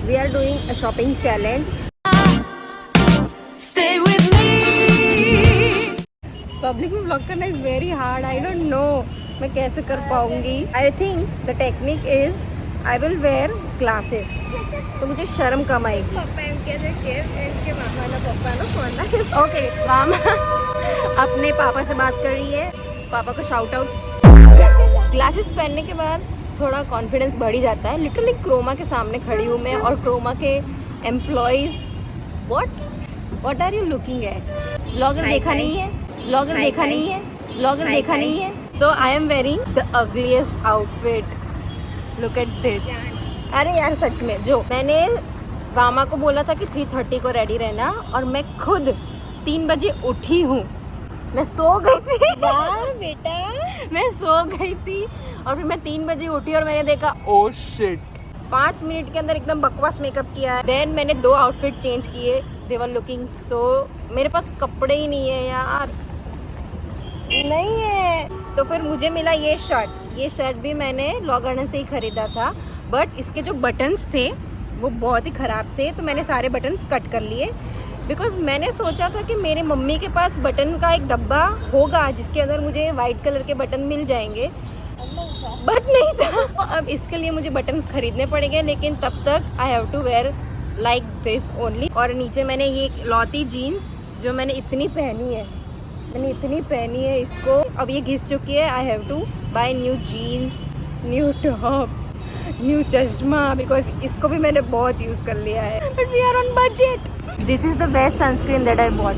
We are doing a shopping challenge. Stay with me. Public में blog करना is very hard. I don't no मैं कैसे कर पाऊंगी. I think the technique is I will where glasses, तो मुझे शर्म कम आएगी. ओके मामा अपने पापा से बात कर रही है. पापा को शाउट आउट. ग्लासेस पहनने के बाद थोड़ा कॉन्फिडेंस बढ़ ही जाता है. लिटरली क्रोमा के सामने खड़ी हूँ मैं और क्रोमा के employees. What are you looking at? Blogger देखा नहीं है, ब्लॉगर देखा नहीं है, ब्लॉगर देखा नहीं है. So I am wearing the ugliest outfit. Look at this. अरे यार सच में, जो मैंने वामा को बोला था कि 3:30 को रेडी रहना और मैं खुद 3 बजे उठी हूँ. मैं सो गई थी. वाह बेटा, मैं सो गई थी और फिर मैं 3 बजे उठी और मैंने देखा ओह शिट. 5 मिनट के अंदर एकदम बकवास मेकअप किया है. देन मैंने 2 आउटफिट चेंज किए. दे वर लुकिंग सो. मेरे पास कपड़े ही नहीं है यार, नहीं है. तो फिर मुझे मिला ये शर्ट. ये शर्ट भी मैंने लॉगर्न से ही खरीदा था, बट इसके जो बटन्स थे वो बहुत ही ख़राब थे, तो मैंने सारे बटन्स कट कर लिए. बिकॉज मैंने सोचा था कि मेरे मम्मी के पास बटन का एक डब्बा होगा जिसके अंदर मुझे वाइट कलर के बटन मिल जाएंगे, बट नहीं था. तो अब इसके लिए मुझे बटन्स खरीदने पड़ेंगे, लेकिन तब तक I have to wear like this only. और नीचे मैंने ये लौती जीन्स जो मैंने इतनी पहनी है, इसको अब ये घिस चुकी है. I have to buy new jeans, new top, new चश्मा, बिकॉज इसको भी मैंने बहुत यूज़ कर लिया है. But we are on budget. This is the best sunscreen that I bought.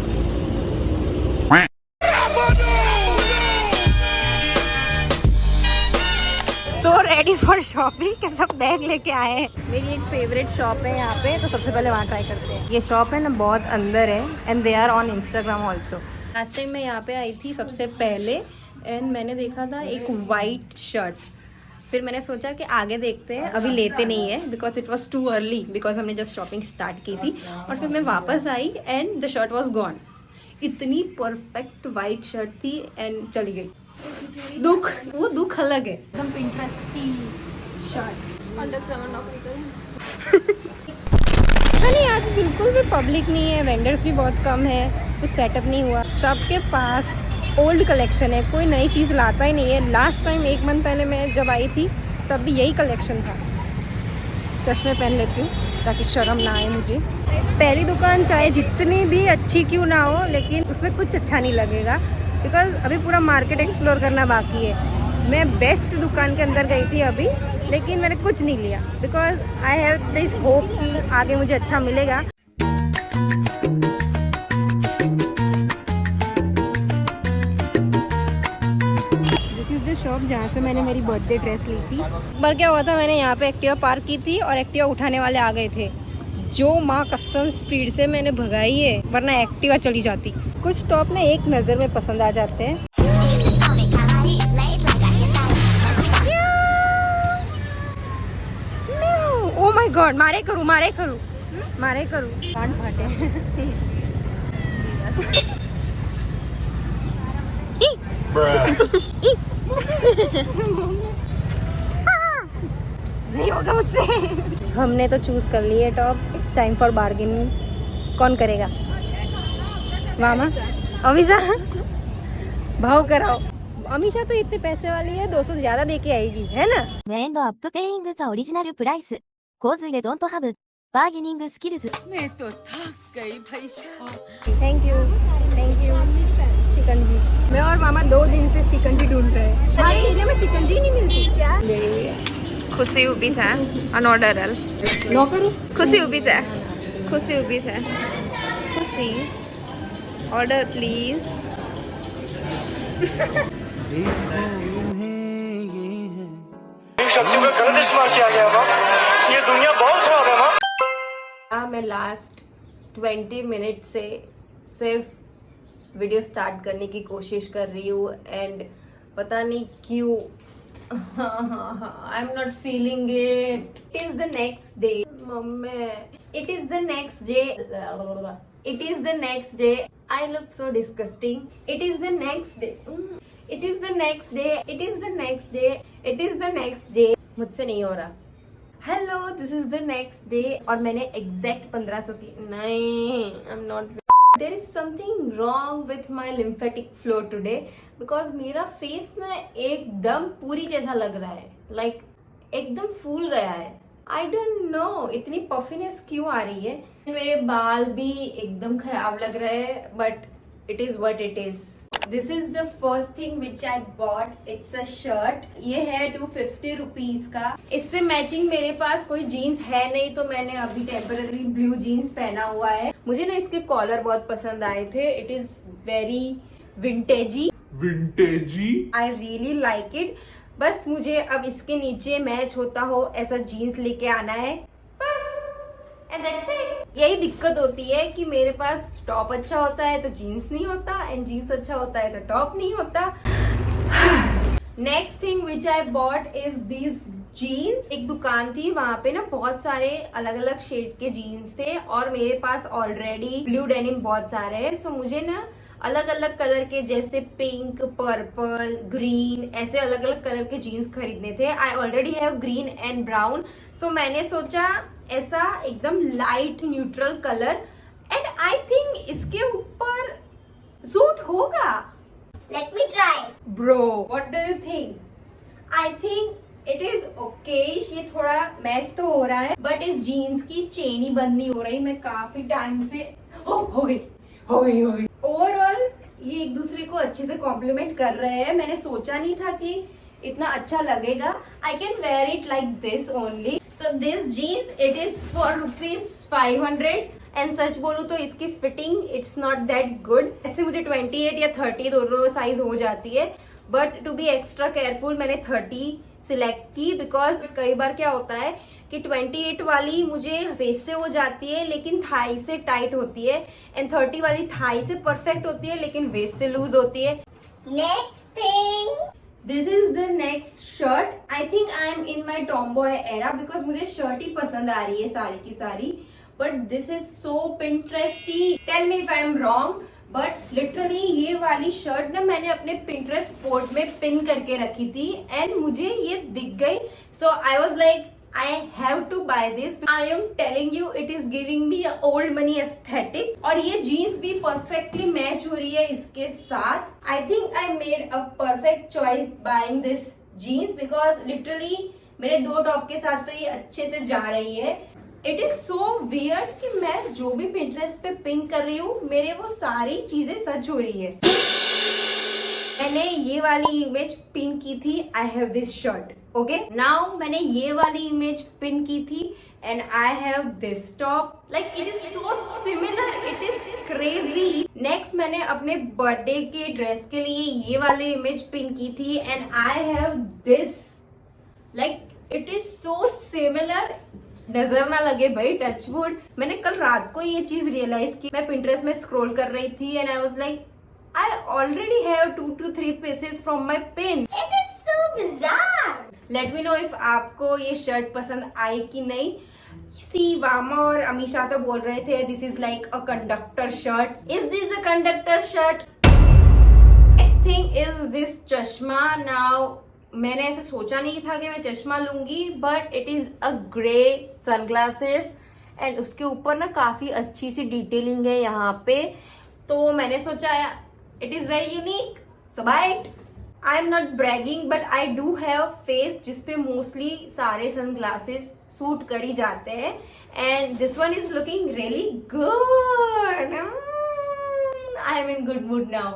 So ready for shopping के सब बैग लेके आए हैं. मेरी एक फेवरेट शॉप है यहाँ पे, तो सबसे पहले वहाँ ट्राई करते हैं. ये शॉप है ना बहुत अंदर है and they are on Instagram also. Last time मैं यहाँ पे आई थी सबसे पहले एंड मैंने देखा था एक वाइट शर्ट. फिर मैंने सोचा कि आगे देखते हैं, अभी लेते नहीं है because it was too early, because हमने जस्ट शॉपिंग स्टार्ट की थी. और फिर मैं वापस आई and the shirt was gone. इतनी परफेक्ट वाइट शर्ट थी एंड चली गई. दुख, वो दुख अलग है. एकदम पिंटरेस्टी शर्ट. नहीं आज बिल्कुल भी पब्लिक नहीं है, वेंडर्स भी बहुत कम है, कुछ सेटअप नहीं हुआ. सबके पास ओल्ड कलेक्शन है, कोई नई चीज़ लाता ही नहीं है. लास्ट टाइम 1 मंथ पहले मैं जब आई थी तब भी यही कलेक्शन था. चश्मे पहन लेती हूँ ताकि शर्म ना आए मुझे. पहली दुकान चाहे जितनी भी अच्छी क्यों ना हो, लेकिन उसमें कुछ अच्छा नहीं लगेगा बिकॉज अभी पूरा मार्केट एक्सप्लोर करना बाकी है. मैं बेस्ट दुकान के अंदर गई थी अभी, लेकिन मैंने कुछ नहीं लिया because I have this hope कि आगे मुझे अच्छा मिलेगा. दिस इज़ द शॉप जहाँ से मैंने मेरी बर्थडे ड्रेस ली थी. पर क्या हुआ था, मैंने यहाँ पे एक्टिवा पार्क की थी और एक्टिवा उठाने वाले आ गए थे. जो माँ कसम स्पीड से मैंने भगाई है, वरना एक्टिवा चली जाती. कुछ टॉप ना एक नज़र में पसंद आ जाते हैं. ओ माय गॉड, मारे करूँ कान फाटे. नहीं होगा मुझसे. हमने तो चूज कर लिए top. It's time for bargaining. कौन करेगा? मामा, अमीशा भाव कराओ. अमीशा तो इतने पैसे वाली है, 200 ज़्यादा दे के आएगी, है ना? ブエンドアップペイングザオリジナルプライス。洪水でドントハブ。バーゲニングスキルズ。 थैंक यू शिकंजी. मैं और मामा 2 दिन से शिकंजी ढूंढ रहे हैं. हमारे एरिया में शिकंजी नहीं मिलती क्या? खुशी उभी था ऑन ऑर्डर. नौकरी खुशी उभी था. खुशी ऑर्डर प्लीज. शक्ति का गलत इस्तेमाल किया गया माँ. ये दुनिया बहुत खराब है माँ. हाँ, मैं लास्ट 20 मिनट से सिर्फ वीडियो स्टार्ट करने की कोशिश कर रही हूँ एंड पता नहीं क्यों I am not feeling it. It is the next day mummy. It is the next day. I look so disgusting. It is the next day. मुझसे नहीं हो रहा. Hello, this is the next day और मैंने exact 1500 की नहीं, I am not, there is something wrong with my lymphatic flow today because मेरा face ना एकदम पूरी जैसा लग रहा है, लाइक एकदम फूल गया है। आई डोंट नो इतनी पफिनेस क्यों आ रही है। मेरे बाल भी एकदम खराब लग रहे हैं, but it is what it is. This is the first thing which I bot, it's a shirt. ये है 250 रुपीज का। इससे मैचिंग मेरे पास कोई जीन्स है नहीं, तो मैंने अभी टेम्पररी ब्लू जीन्स पहना हुआ है। मुझे ना इसके कॉलर बहुत पसंद आए थे, it is very vintagey, I really like it. बस मुझे अब इसके नीचे मैच होता हो ऐसा जीन्स लेके आना है, बस, एंड दैट्स इट। यही दिक्कत होती है कि मेरे पास टॉप अच्छा होता है तो जीन्स नहीं होता, एंड जीन्स अच्छा होता है तो टॉप नहीं होता। Next thing which I bought is this jeans. एक दुकान थी, वहां पे ना बहुत सारे अलग अलग शेड के जीन्स थे और मेरे पास ऑलरेडी ब्लू डेनिम बहुत सारे हैं, सो मुझे ना अलग अलग कलर के, जैसे पिंक, पर्पल, ग्रीन, ऐसे अलग अलग कलर के जीन्स खरीदने थे। I already have green and brown, so मैंने सोचा ऐसा एकदम light neutral colour, and I think इसके ऊपर सूट होगा। Let me try. Bro, what do you think? I think it is okay, ये थोड़ा मैच तो हो रहा है, बट इस जीन्स की चेन ही बंद नहीं हो रही। मैं काफी टाइम से हो गई। ओवरऑल ये एक दूसरे को अच्छे से कॉम्प्लीमेंट कर रहे हैं। मैंने सोचा नहीं था कि इतना अच्छा लगेगा। I can wear it like this only. So this jeans it is for ₹500, and सच बोलूं तो इसकी fitting it's not that good. ऐसे मुझे 28 या 30 दोनों साइज हो जाती है, but to be extra careful मैंने 30 सिलेक्ट की, बिकॉज कई बार क्या होता है कि 28 वाली मुझे वेस्ट से हो जाती है लेकिन थाई से टाइट होती है, एंड 30 वाली थाई से परफेक्ट होती है लेकिन वेस्ट से लूज होती है। Next thing. This is the next shirt. I think I am in my tomboy era, because मुझे शर्ट ही पसंद आ रही है सारी की सारी, but this is so pinteresty. Tell me if I am wrong, but literally ये वाली शर्ट ना मैंने अपने पिंटरेस्ट पोर्ट में पिन करके रखी थी, एंड मुझे ये दिख गई, so I was like I have to buy this. I am telling you, it is giving me a old money aesthetic. और ये जीन्स भी perfectly match हो रही है इसके साथ। I think I made a perfect choice buying this jeans because literally मेरे दो टॉप के साथ तो ये अच्छे से जा रही है। It is so weird कि मैं जो भी Pinterest पे पिन कर रही हूँ, मेरे वो सारी चीजें सच हो रही है। मैंने ये वाली इमेज पिन की थी, I have this shirt, okay. Now मैंने ये वाली इमेज पिन की थी, and I have this top, like it is so similar, it is crazy. Next मैंने अपने बर्थडे के ड्रेस के लिए ये वाली इमेज पिन की थी, and I have this, like it is so similar. नजर ना लगे भाई, टचवुड। मैंने कल रात को ये चीज रियलाइज की, मैं पिंटरेस्ट में स्क्रॉल कर रही थी, and I was like I already have 2 to 3 pieces from my pin. It is so bizarre. Let me know if आपको ये शर्ट पसंद आई कि नहीं। सी वामा और अमीशा तो बोल रहे थे this is like a conductor shirt. Is this a conductor shirt? Next thing is this चश्मा। Now मैंने ऐसे सोचा नहीं था कि मैं चश्मा लूंगी, but it is a grey sunglasses, and उसके ऊपर ना काफी अच्छी सी डिटेलिंग है यहाँ पे, तो मैंने सोचा it is very unique, so buy it. I am not bragging, but I do have face जिसपे mostly सारे sunglasses सूट कर ही जाते हैं, and this one is looking really good. I am in good mood now.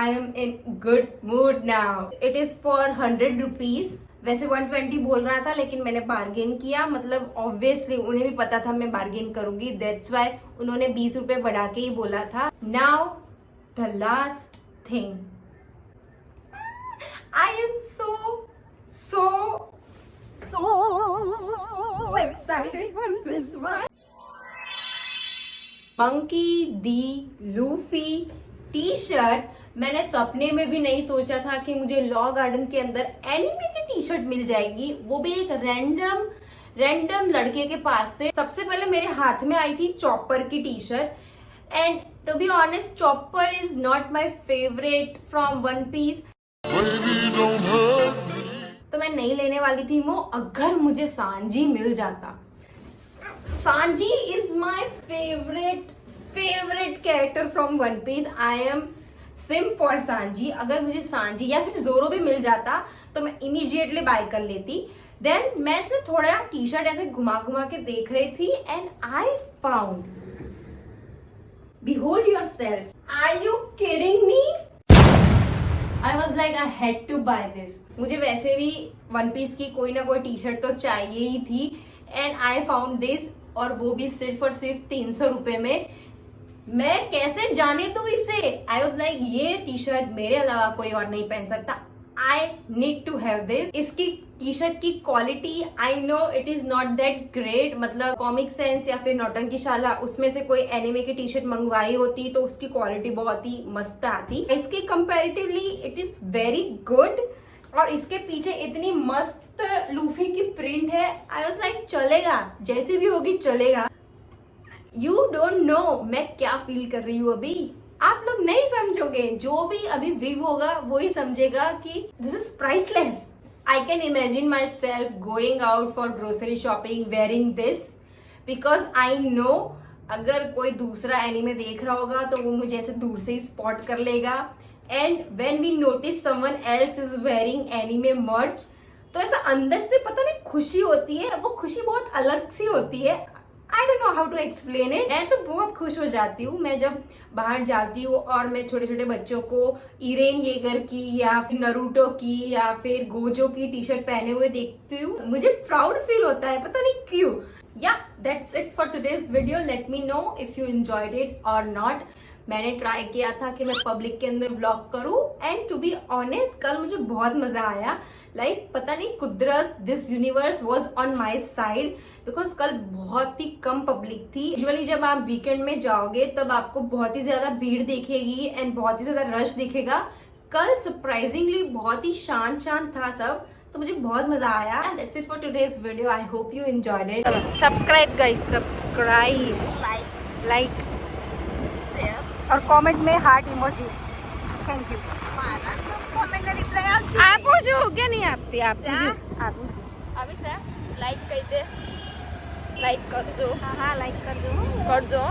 I am in good mood now. It is for 100 rupees. वैसे 120 बोल रहा था, लेकिन मैंने बार्गेन किया, मतलब ऑब्वियसली उन्हें भी पता था मैं बार्गेन करूंगी, दैट्स वाई उन्होंने 20 रुपए बढ़ा के ही बोला था। Now the last thing. I am so excited for this one. Monkey D. Luffy T-shirt. मैंने सपने में भी नहीं सोचा था कि मुझे लॉ गार्डन के अंदर एनिमे की टी शर्ट मिल जाएगी, वो भी एक रैंडम लड़के के पास से। सबसे पहले मेरे हाथ में आई थी चॉपर की T shirt, and to be honest, Chopper is not my favorite from One Piece. Baby, don't hurt me. तो मैं नहीं लेने वाली थी वो, अगर मुझे सांजी मिल जाता। Sanji is my favourite character from One Piece. I am simp for Sanji. अगर मुझे सांजी या फिर जोरो भी मिल जाता तो मैं इमीडिएटली बाय कर लेती। देन मैं ना थोड़ा टी शर्ट ऐसे घुमा घुमा के देख रही थी and I found, behold yourself, are you kidding me? I was like I had to buy this. मुझे वैसे भी वन पीस की कोई ना कोई टी शर्ट तो चाहिए ही थी एंड आई फाउंड दिस, और वो भी सिर्फ और सिर्फ 300 रुपए में। मैं कैसे जाने दूं इसे? आई वॉज लाइक ये टी शर्ट मेरे अलावा कोई और नहीं पहन सकता। I need to have this. इसकी टी शर्ट की quality, I know it is not that great, मतलब कॉमिक सेंस या फिर नौटंकीशाला उसमें से कोई एनिमे की टी शर्ट मंगवाई होती तो उसकी क्वालिटी बहुत ही मस्त आती। इसके comparatively it is very good, और इसके पीछे इतनी मस्त लूफी की प्रिंट है। आई वॉज लाइक चलेगा, जैसी भी होगी चलेगा। यू डोंट नो मैं क्या फील कर रही हूँ अभी, आप लोग नहीं समझोगे। जो भी अभी व्यू होगा वो ही समझेगा कि this is priceless. I can imagine myself going out for grocery shopping wearing this, because I know अगर कोई दूसरा एनीमे देख रहा होगा तो वो मुझे ऐसे दूर से ही स्पॉट कर लेगा। And when we notice someone else is wearing anime merch, तो ऐसा अंदर से पता नहीं खुशी होती है, वो खुशी बहुत अलग सी होती है। I don't know how to explain it. मैं तो बहुत खुश हो जाती हूँ मैं जब बाहर जाती हूँ और मैं छोटे छोटे बच्चों को इरेन येगर की या फिर नरूटो की या फिर गोजो की टी शर्ट पहने हुए देखती हूँ, मुझे प्राउड फील होता है, पता नहीं क्यों। या that's it for today's video. Let me know if you enjoyed it और नॉट। मैंने ट्राई किया था कि मैं पब्लिक के अंदर व्लॉग करूं एंड टू बी ऑनेस्ट कल मुझे बहुत मजा आया। लाइक पता नहीं कुदरत, this universe was on my side, because कल बहुत ही कम पब्लिक थी। यूजुअली जब आप वीकेंड में जाओगे तब आपको बहुत ही ज्यादा भीड़ दिखेगी एंड बहुत ही ज्यादा रश दिखेगा। कल सरप्राइजिंगली बहुत ही शांत था सब, तो मुझे बहुत मजा आया। And that's it for today's video. I hope you enjoyed it. Subscribe guys, subscribe, like और कमेंट में heart emoji. Thank you. Comment में रिप्लाई आप पूछो क्या नहीं आपती आप पूछो। आप अभी सर लाइक कर दे, लाइक कर दो, हाँ लाइक कर दो। कर दो।